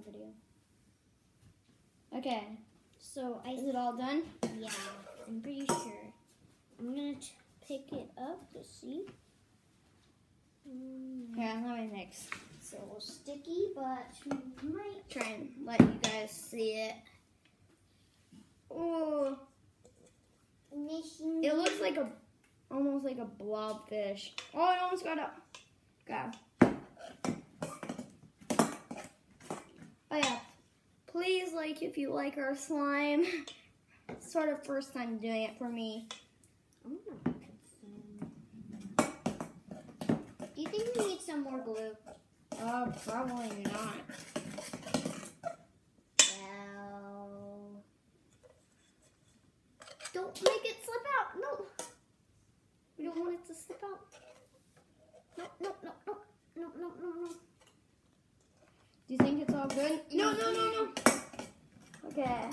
video. Okay. So Is it all done? Yeah, I'm pretty sure. I'm gonna pick it up to see. Yeah, let me mix. It's a little sticky, but we might Try and let you guys see it. Oh, it looks like almost like a blobfish. Oh, I almost got up. Go. Oh yeah, please like if you like our slime. Sort of first time doing it for me. I'm gonna put some. Do you think we need some more glue? Probably not. Well, don't make it slip out. No, we don't want it to slip out. No, no, no, no, no, no, no, no. Do you think it's all good? No, no, no, no. Okay.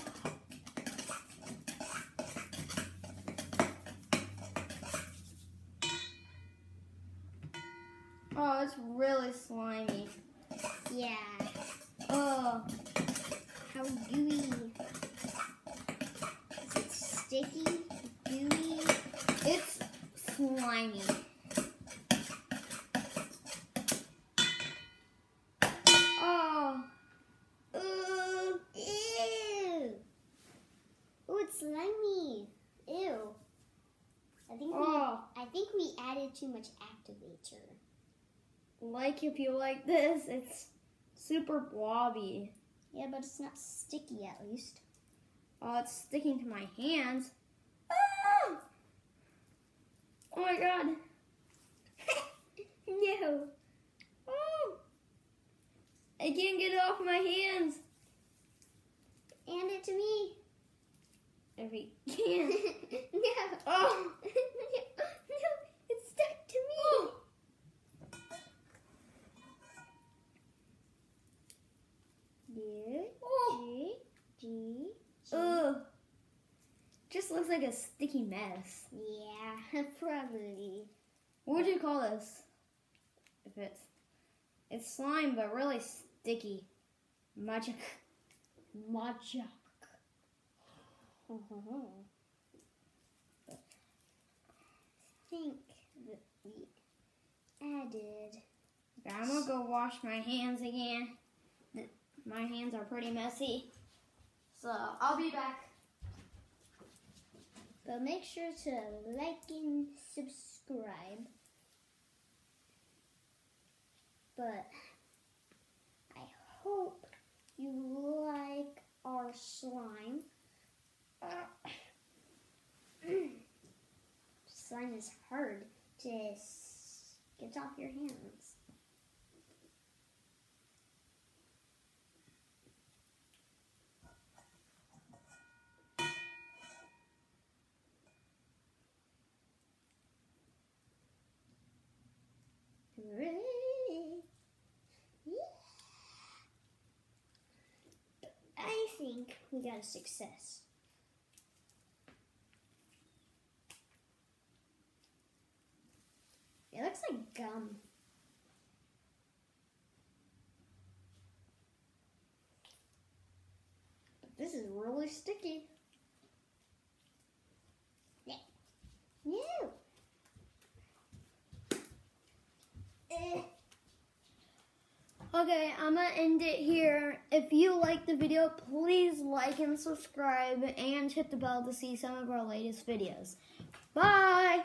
Oh, it's really slimy. Yeah. Oh, How gooey. Is it sticky? Gooey? it's slimy. Oh, Ew. Oh, it's slimy. Ew. I think we added too much activator. like if you like this, it's super blobby. Yeah, but it's not sticky at least. Oh, it's sticking to my hands. Ah! Oh my god. No. Oh. I can't get it off my hands. Hand it to me. If we can. No. Oh. No, it's stuck to me. Oh. U, Oh. G. Ugh. Just looks like a sticky mess. Yeah, probably. What would you call this? If it's slime, but really sticky. Magic. Magic. I think that we added. Okay, I'm gonna go wash my hands again. My hands are pretty messy. So I'll be back. But make sure to like and subscribe. But I hope you like our slime. Slime is hard to get off your hands. I think we got a success. It looks like gum. But this is really sticky. Yeah. No. Okay, I'm gonna end it here. If you like the video, please like and subscribe and hit the bell to see some of our latest videos. Bye!